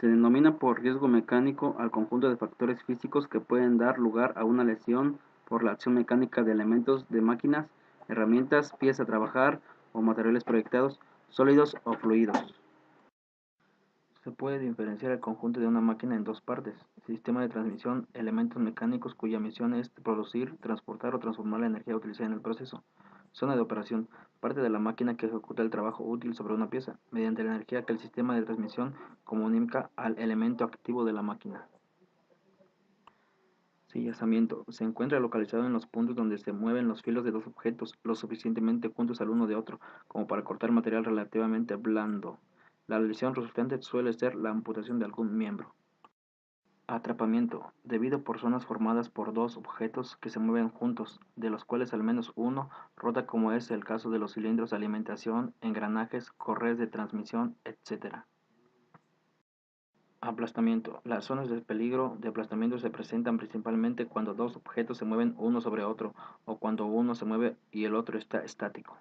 Se denomina por riesgo mecánico al conjunto de factores físicos que pueden dar lugar a una lesión por la acción mecánica de elementos de máquinas, herramientas, piezas a trabajar o materiales proyectados, sólidos o fluidos. Se puede diferenciar el conjunto de una máquina en dos partes: sistema de transmisión, elementos mecánicos cuya misión es producir, transportar o transformar la energía utilizada en el proceso. Zona de operación, parte de la máquina que ejecuta el trabajo útil sobre una pieza, mediante la energía que el sistema de transmisión comunica al elemento activo de la máquina. Sillazamiento, se encuentra localizado en los puntos donde se mueven los filos de dos objetos lo suficientemente juntos al uno de otro como para cortar material relativamente blando. La lesión resultante suele ser la amputación de algún miembro. Atrapamiento, debido por zonas formadas por dos objetos que se mueven juntos, de los cuales al menos uno rota, como es el caso de los cilindros de alimentación, engranajes, correas de transmisión, etc. Aplastamiento, las zonas de peligro de aplastamiento se presentan principalmente cuando dos objetos se mueven uno sobre otro o cuando uno se mueve y el otro está estático.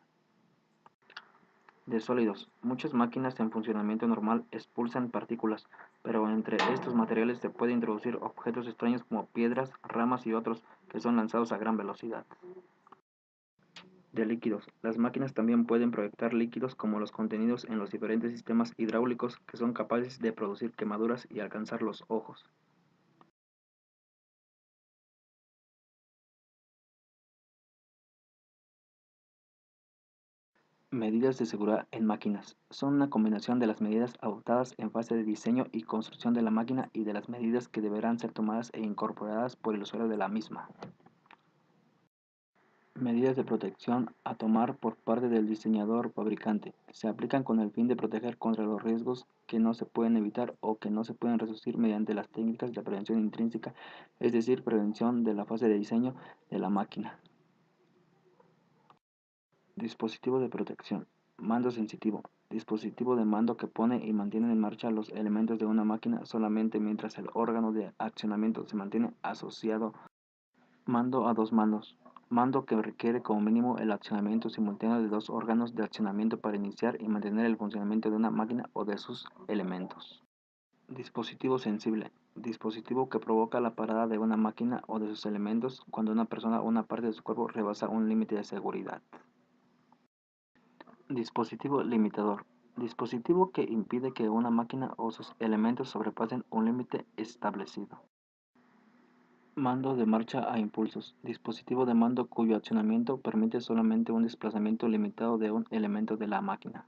De sólidos, muchas máquinas en funcionamiento normal expulsan partículas, pero entre estos materiales se puede introducir objetos extraños como piedras, ramas y otros que son lanzados a gran velocidad. De líquidos, las máquinas también pueden proyectar líquidos como los contenidos en los diferentes sistemas hidráulicos que son capaces de producir quemaduras y alcanzar los ojos. Medidas de seguridad en máquinas. Son una combinación de las medidas adoptadas en fase de diseño y construcción de la máquina y de las medidas que deberán ser tomadas e incorporadas por el usuario de la misma. Medidas de protección a tomar por parte del diseñador fabricante. Se aplican con el fin de proteger contra los riesgos que no se pueden evitar o que no se pueden reducir mediante las técnicas de prevención intrínseca, es decir, prevención de la fase de diseño de la máquina. Dispositivo de protección. Mando sensitivo. Dispositivo de mando que pone y mantiene en marcha los elementos de una máquina solamente mientras el órgano de accionamiento se mantiene asociado. Mando a dos mandos. Mando que requiere como mínimo el accionamiento simultáneo de dos órganos de accionamiento para iniciar y mantener el funcionamiento de una máquina o de sus elementos. Dispositivo sensible. Dispositivo que provoca la parada de una máquina o de sus elementos cuando una persona o una parte de su cuerpo rebasa un límite de seguridad. Dispositivo limitador. Dispositivo que impide que una máquina o sus elementos sobrepasen un límite establecido. Mando de marcha a impulsos. Dispositivo de mando cuyo accionamiento permite solamente un desplazamiento limitado de un elemento de la máquina.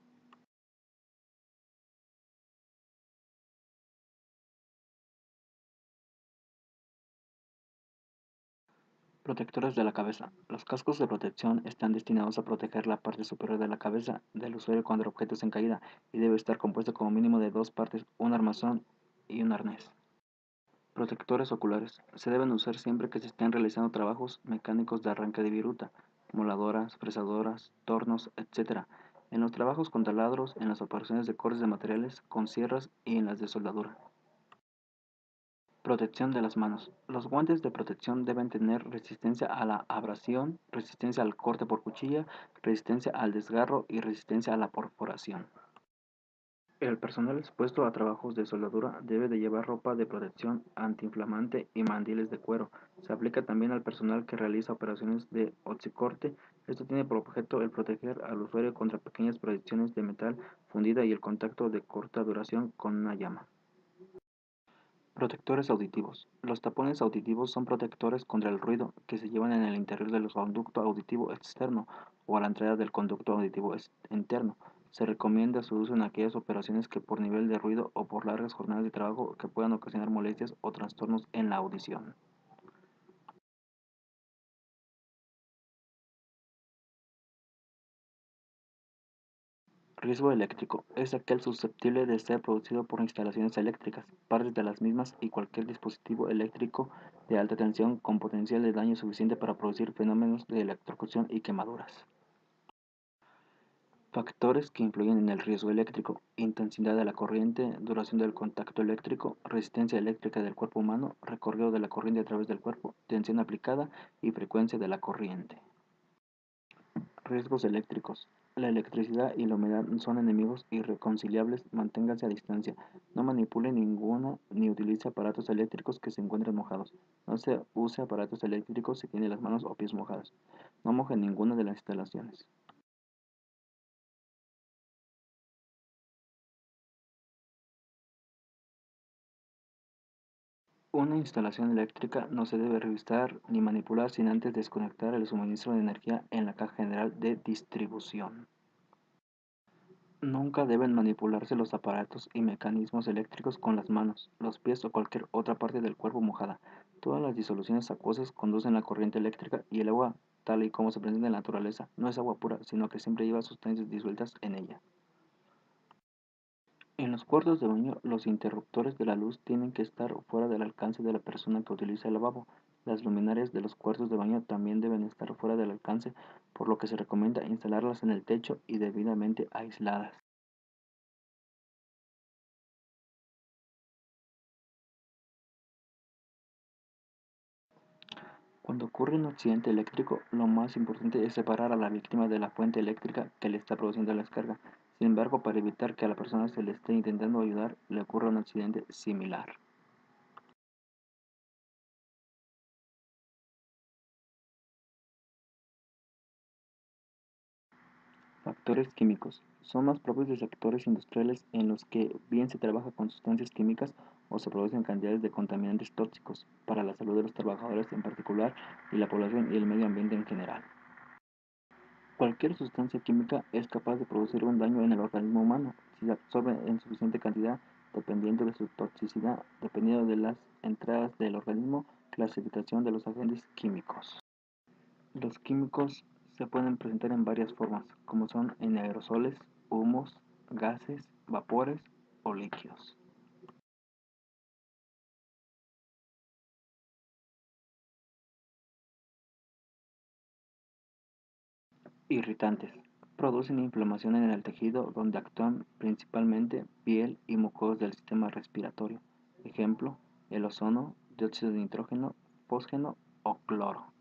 Protectores de la cabeza. Los cascos de protección están destinados a proteger la parte superior de la cabeza del usuario cuando el objeto es en caída y debe estar compuesto como mínimo de dos partes, un armazón y un arnés. Protectores oculares. Se deben usar siempre que se estén realizando trabajos mecánicos de arranque de viruta, moladoras, fresadoras, tornos, etc. En los trabajos con taladros, en las operaciones de cortes de materiales, con sierras y en las de soldadura. Protección de las manos. Los guantes de protección deben tener resistencia a la abrasión, resistencia al corte por cuchilla, resistencia al desgarro y resistencia a la perforación. El personal expuesto a trabajos de soldadura debe de llevar ropa de protección antiinflamante y mandiles de cuero. Se aplica también al personal que realiza operaciones de oxicorte. Esto tiene por objeto el proteger al usuario contra pequeñas proyecciones de metal fundida y el contacto de corta duración con una llama. Protectores auditivos. Los tapones auditivos son protectores contra el ruido que se llevan en el interior del conducto auditivo externo o a la entrada del conducto auditivo interno. Se recomienda su uso en aquellas operaciones que por nivel de ruido o por largas jornadas de trabajo que puedan ocasionar molestias o trastornos en la audición. Riesgo eléctrico. Es aquel susceptible de ser producido por instalaciones eléctricas, partes de las mismas y cualquier dispositivo eléctrico de alta tensión con potencial de daño suficiente para producir fenómenos de electrocución y quemaduras. Factores que influyen en el riesgo eléctrico: intensidad de la corriente, duración del contacto eléctrico, resistencia eléctrica del cuerpo humano, recorrido de la corriente a través del cuerpo, tensión aplicada y frecuencia de la corriente. Riesgos eléctricos. La electricidad y la humedad son enemigos irreconciliables, manténgase a distancia. No manipule ninguna ni utilice aparatos eléctricos que se encuentren mojados. No se use aparatos eléctricos si tiene las manos o pies mojados. No moje ninguna de las instalaciones. Una instalación eléctrica no se debe revisar ni manipular sin antes desconectar el suministro de energía en la caja general de distribución. Nunca deben manipularse los aparatos y mecanismos eléctricos con las manos, los pies o cualquier otra parte del cuerpo mojada. Todas las disoluciones acuosas conducen a corriente eléctrica y el agua, tal y como se presenta en la naturaleza, no es agua pura, sino que siempre lleva sustancias disueltas en ella. En los cuartos de baño, los interruptores de la luz tienen que estar fuera del alcance de la persona que utiliza el lavabo. Las luminarias de los cuartos de baño también deben estar fuera del alcance, por lo que se recomienda instalarlas en el techo y debidamente aisladas. Cuando ocurre un accidente eléctrico, lo más importante es separar a la víctima de la fuente eléctrica que le está produciendo la descarga. Sin embargo, para evitar que a la persona se le esté intentando ayudar, le ocurra un accidente similar. Factores químicos. Son más propios de sectores industriales en los que bien se trabaja con sustancias químicas o se producen cantidades de contaminantes tóxicos para la salud de los trabajadores en particular y la población y el medio ambiente en general. Cualquier sustancia química es capaz de producir un daño en el organismo humano si se absorbe en suficiente cantidad, dependiendo de su toxicidad, dependiendo de las entradas del organismo, clasificación de los agentes químicos. Los químicos se pueden presentar en varias formas, como son en aerosoles, humos, gases, vapores o líquidos. Irritantes. Producen inflamación en el tejido donde actúan principalmente piel y mucosas del sistema respiratorio. Ejemplo, el ozono, dióxido de nitrógeno, fósgeno o cloro.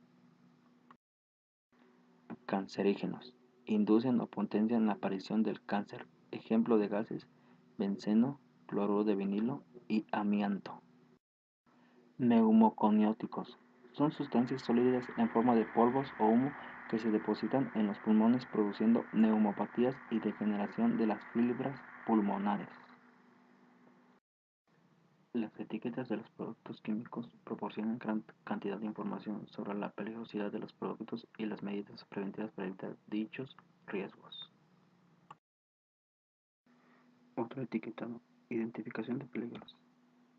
Cancerígenos. Inducen o potencian la aparición del cáncer. Ejemplo de gases, benceno, cloruro de vinilo y amianto. Neumoconióticos. Son sustancias sólidas en forma de polvos o humo que se depositan en los pulmones produciendo neumopatías y degeneración de las fibras pulmonares. Las etiquetas de los productos químicos proporcionan gran cantidad de información sobre la peligrosidad de los productos y las medidas preventivas para evitar dichos riesgos. Otro etiquetado. Identificación de peligros.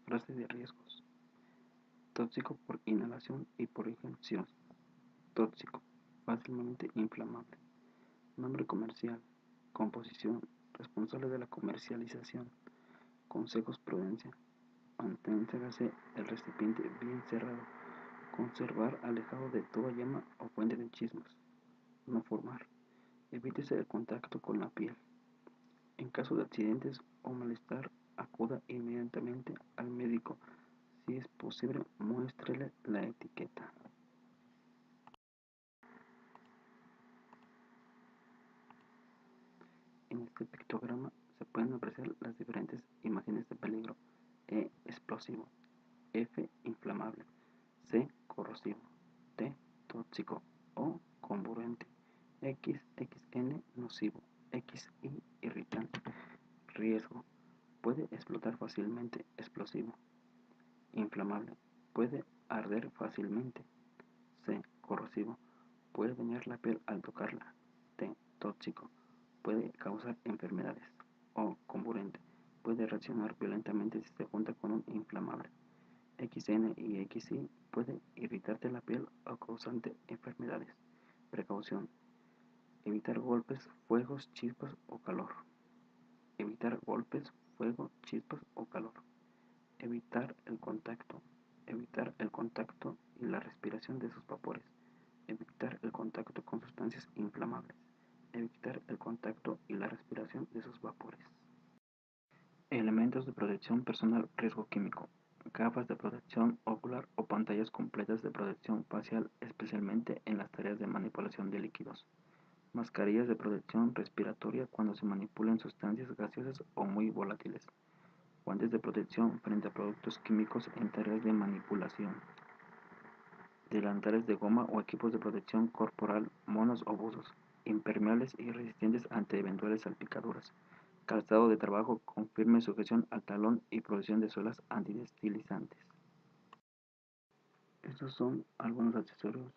Frase de riesgos. Tóxico por inhalación y por ingestión. Tóxico. Fácilmente inflamable. Nombre comercial. Composición. Responsable de la comercialización. Consejos prudencia. Manténgase el recipiente bien cerrado. Conservar alejado de toda llama o fuente de chismes. No formar. Evítese el contacto con la piel. En caso de accidentes o malestar, acuda inmediatamente al médico. Si es posible, muéstrele la etiqueta. En este pictograma se pueden apreciar las diferentes imágenes de peligro. E. Explosivo. F. Inflamable. C. Corrosivo. T. Tóxico. O. Comburente. X. XN. Nocivo. XI. Irritante. Riesgo. Puede explotar fácilmente. Explosivo. Inflamable. Puede arder fácilmente. C. Corrosivo. Puede dañar la piel al tocarla. T. Tóxico. Puede causar enfermedades. O. Comburente. Puede reaccionar violentamente si se junta con un inflamable. XN y XY puede irritarte la piel o causante enfermedades. Precaución. Evitar golpes, fuegos, chispas o calor. Evitar golpes, fuego, chispas o calor. Evitar el contacto. Evitar el contacto y la respiración de sus vapores. Evitar el contacto con sustancias inflamables. Evitar el contacto y la respiración de sus vapores. Elementos de protección personal riesgo químico. Gafas de protección ocular o pantallas completas de protección facial, especialmente en las tareas de manipulación de líquidos. Mascarillas de protección respiratoria cuando se manipulan sustancias gaseosas o muy volátiles. Guantes de protección frente a productos químicos en tareas de manipulación. Delantales de goma o equipos de protección corporal, monos o buzos, impermeables y resistentes ante eventuales salpicaduras. Calzado de trabajo con firme sujeción al talón y provisión de suelas antideslizantes. Estos son algunos accesorios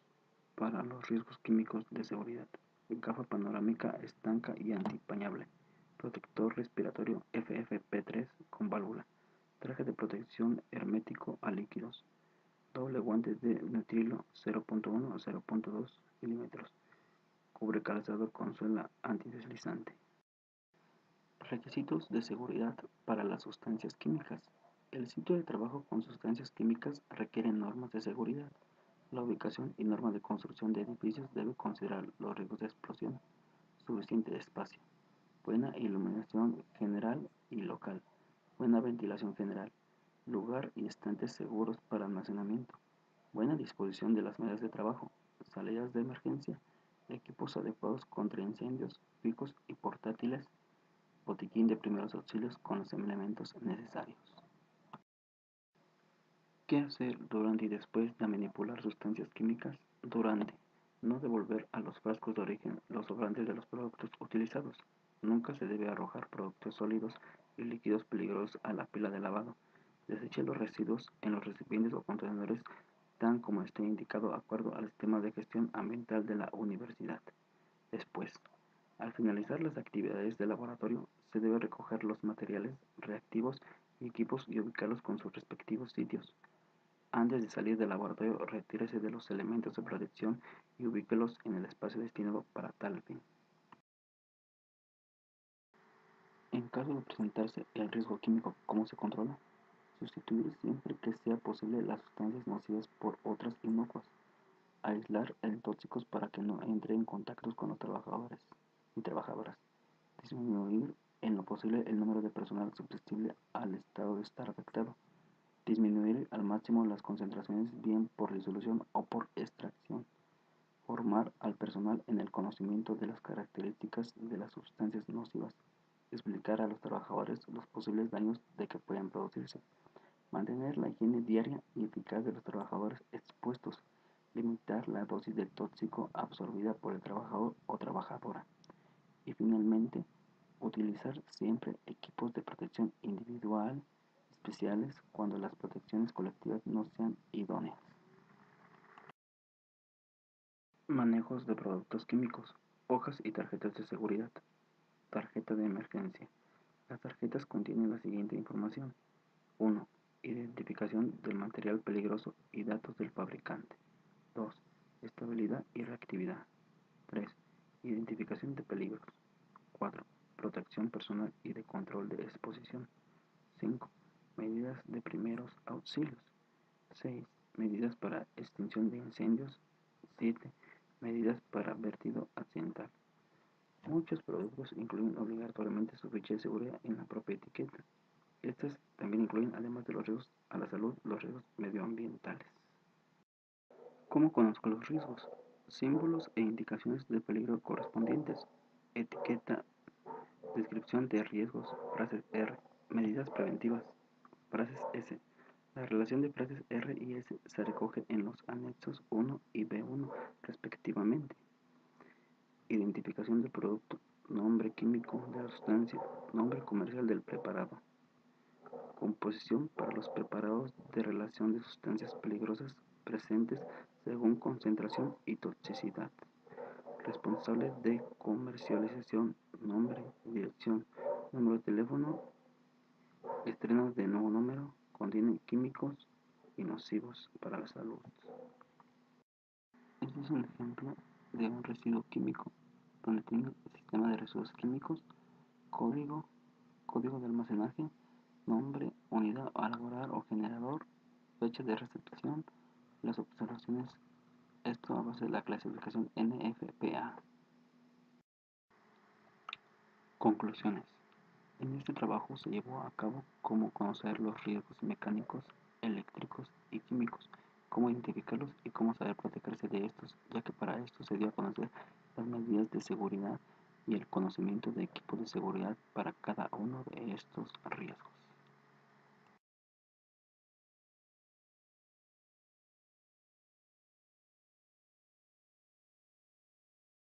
para los riesgos químicos de seguridad. Gafa panorámica estanca y antipañable. Protector respiratorio FFP3 con válvula. Traje de protección hermético a líquidos. Doble guante de nitrilo 0.1 a 0.2 milímetros. Cubre calzado con suela antideslizante. Requisitos de seguridad para las sustancias químicas. El sitio de trabajo con sustancias químicas requiere normas de seguridad. La ubicación y norma de construcción de edificios debe considerar los riesgos de explosión, suficiente espacio, buena iluminación general y local, buena ventilación general, lugar y estantes seguros para almacenamiento, buena disposición de las medidas de trabajo, salidas de emergencia, equipos adecuados contra incendios, picos y portátiles, botiquín de primeros auxilios con los elementos necesarios. ¿Qué hacer durante y después de manipular sustancias químicas? Durante. No devolver a los frascos de origen los sobrantes de los productos utilizados. Nunca se debe arrojar productos sólidos y líquidos peligrosos a la pila de lavado. Deseche los residuos en los recipientes o contenedores tan como esté indicado de acuerdo al sistema de gestión ambiental de la universidad. Después, al finalizar las actividades de laboratorio, se debe recoger los materiales reactivos y equipos y ubicarlos con sus respectivos sitios. Antes de salir del laboratorio, retírese de los elementos de protección y ubíquelos en el espacio destinado para tal fin. En caso de presentarse el riesgo químico, ¿cómo se controla? Sustituir siempre que sea posible las sustancias nocivas por otras inocuas. Aislar el tóxicos para que no entre en contactos con los trabajadores y trabajadoras. Disminuir en lo posible el número de personal susceptible al estado de estar afectado. Disminuir al máximo las concentraciones bien por disolución o por extracción. Formar al personal en el conocimiento de las características de las sustancias nocivas. Explicar a los trabajadores los posibles daños de que pueden producirse. Mantener la higiene diaria y eficaz de los trabajadores expuestos. Limitar la dosis de tóxico absorbida por el trabajador o trabajadora. Y finalmente, utilizar siempre equipos de protección individual especiales cuando las protecciones colectivas no sean idóneas. Manejos de productos químicos, hojas y tarjetas de seguridad. Tarjeta de emergencia. Las tarjetas contienen la siguiente información. 1. Identificación del material peligroso y datos del fabricante. 2. Estabilidad y reactividad. 3. Identificación de peligros. 4. Protección personal y de control de exposición. 5. Medidas de primeros auxilios. 6. Medidas para extinción de incendios. 7. Medidas para vertido accidental. Muchos productos incluyen obligatoriamente su ficha de seguridad en la propia etiqueta. Estas también incluyen, además de los riesgos a la salud, los riesgos medioambientales. ¿Cómo conozco los riesgos? Símbolos e indicaciones de peligro correspondientes. Etiqueta. Descripción de riesgos. Frases R. Medidas preventivas. Frases S. La relación de frases R y S se recoge en los anexos 1 y B1 respectivamente. Identificación del producto. Nombre químico de la sustancia. Nombre comercial del preparado. Composición para los preparados de relación de sustancias peligrosas presentes según concentración y toxicidad. Responsable de comercialización, nombre, dirección, número de teléfono, estrenos de nuevo número, contienen químicos y nocivos para la salud. Este es un ejemplo de un residuo químico donde tiene el sistema de residuos químicos, código, código de almacenaje, nombre, unidad a elaborar o generador, fecha de recepción, las observaciones, esto a base de la clasificación NFPA. Conclusiones. En este trabajo se llevó a cabo cómo conocer los riesgos mecánicos, eléctricos y químicos, cómo identificarlos y cómo saber protegerse de estos, ya que para esto se dio a conocer las medidas de seguridad y el conocimiento de equipos de seguridad para cada uno de estos riesgos.